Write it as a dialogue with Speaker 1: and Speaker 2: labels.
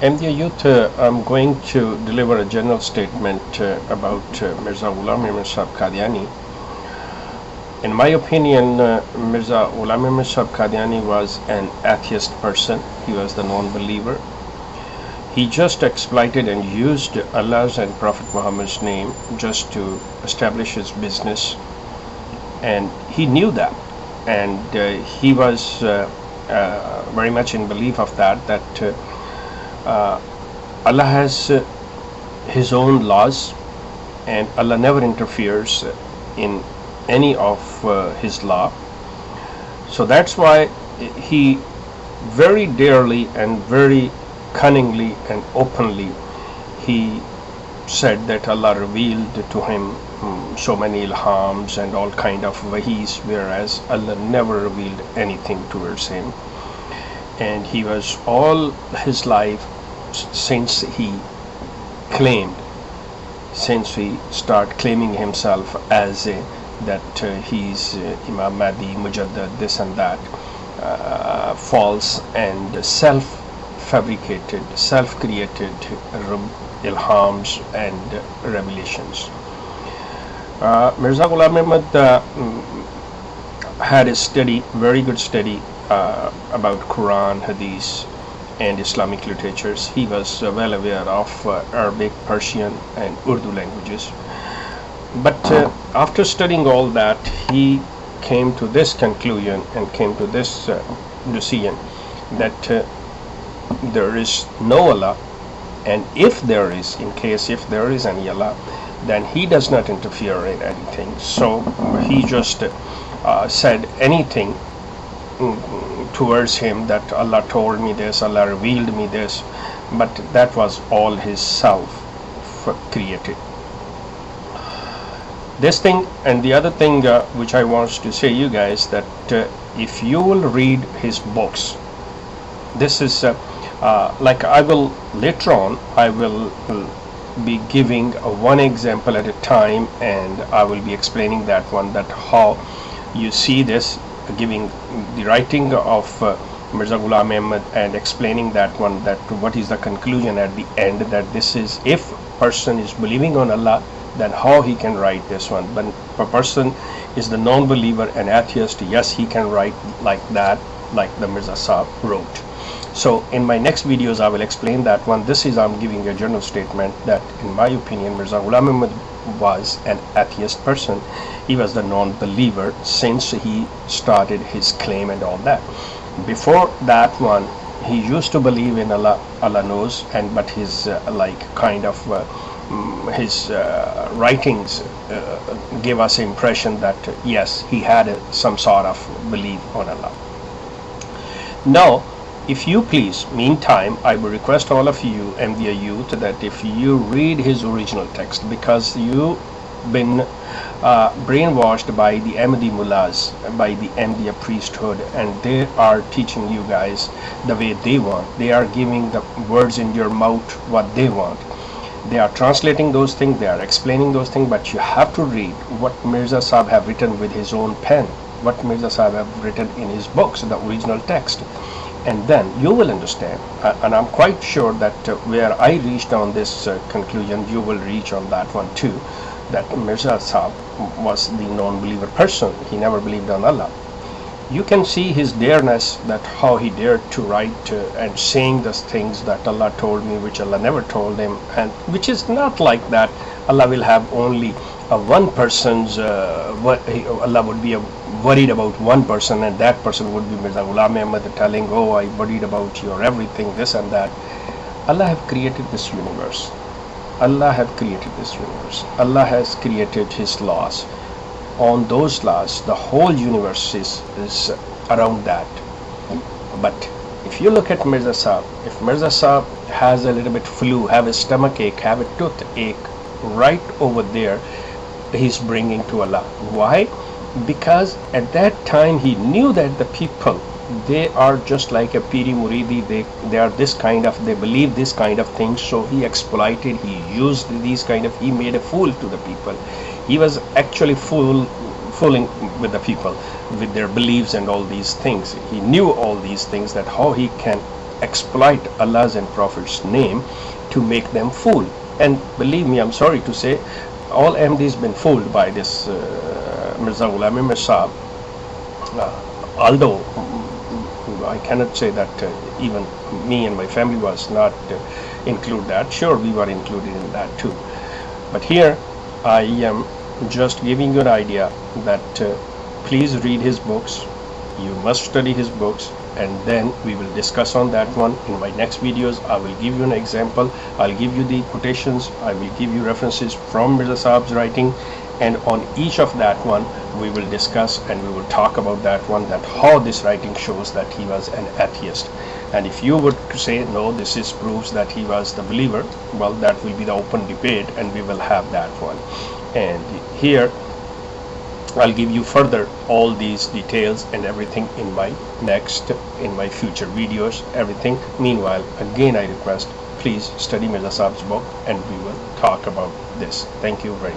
Speaker 1: Ahmadiyya youth, I'm going to deliver a general statement about Mirza Ghulam Qadiani. In my opinion, Mirza Ghulam Qadiani was an atheist person. He was the non-believer. He just exploited and used Allah's and Prophet Muhammad's name just to establish his business, and he knew that, and he was very much in belief of that Allah has his own laws, and Allah never interferes in any of his law. So that's why he very dearly and very cunningly and openly he said that Allah revealed to him so many ilhams and all kind of wahis, whereas Allah never revealed anything towards him. And he was all his life, since he started claiming himself as that he's Imam Mahdi, Mujaddad, this and that, false and self-fabricated, self-created ilhams and revelations. Mirza Ghulam Ahmad had a study, very good study about Quran, Hadith and Islamic literatures. He was well aware of Arabic, Persian and Urdu languages. But after studying all that, he came to this conclusion and came to this decision that there is no Allah, and if there is, in case if there is any Allah, then he does not interfere in anything. So he just said anything towards him that Allah told me this, Allah revealed me this, but that was all his self created. This thing and the other thing which I want to say you guys, that if you will read his books, this is like I will later on I will be giving one example at a time, and I will be explaining that one, that how you see this, giving the writing of Mirza Ghulam Ahmad and explaining that one, that what is the conclusion at the end, that this is, if person is believing on Allah, then how he can write this one. But if a person is the non-believer and atheist, yes, he can write like that, like the Mirza Sahib wrote. So in my next videos I will explain that one. This is, I'm giving a general statement that in my opinion Mirza Ghulam Ahmad was an atheist person. He was the non-believer since he started his claim and all that. Before that one, he used to believe in Allah, Allah knows, and but his like kind of his writings gave us the impression that yes, he had some sort of belief on Allah. Now, if you please, meantime, I will request all of you, Ahmadiyya youth, that if you read his original text, because you've been brainwashed by the Ahmadi mullahs, by the Ahmadiyya priesthood, and they are teaching you guys the way they want. They are giving the words in your mouth what they want. They are translating those things, they are explaining those things, but you have to read what Mirza Sahib have written with his own pen, what Mirza Sahib have written in his books, the original text. And then you will understand, and I'm quite sure that where I reached on this conclusion, you will reach on that one too, that Mirza Sahib was the non-believer person. He never believed on Allah. You can see his dareness, that how he dared to write and saying those things that Allah told me, which Allah never told him, and which is not like that. Allah will have only one person's, Allah would be worried about one person, and that person would be Mirza Ghulam Ahmad telling, oh, I worried about your everything, this and that. Allah have created this universe. Allah have created this universe. Allah has created his laws. On those laws, the whole universe is around that. But if you look at Mirza Sahib, if Mirza Sahib has a little bit flu, have a stomach ache, have a toothache, right over there, he's bringing to Allah. Why? Because at that time he knew that the people, they are just like a piri muridi, they are this kind of, they believe this kind of things. So he exploited, he used these kind of, he made a fool to the people. He was actually fooling with the people with their beliefs and all these things. He knew all these things, that how he can exploit Allah's and Prophet's name to make them fool. And believe me, I'm sorry to say, all Ahmadis been fooled by this Mirza Ghulam Ahmad. Although I cannot say that even me and my family was not include that. Sure, we were included in that too. But here I am just giving you an idea that please read his books. You must study his books, and then we will discuss on that one in my next videos. I will give you an example. I'll give you the quotations. I will give you references from Mirza Sahib's writing, and on each of that one we will discuss and we will talk about that one, that how this writing shows that he was an atheist. And if you would say no, this is proves that he was the believer, well, that will be the open debate and we will have that one. And here I'll give you further all these details and everything in my future videos, everything. Meanwhile, again I request, please study Mirza Sahib's book and we will talk about this. Thank you very much.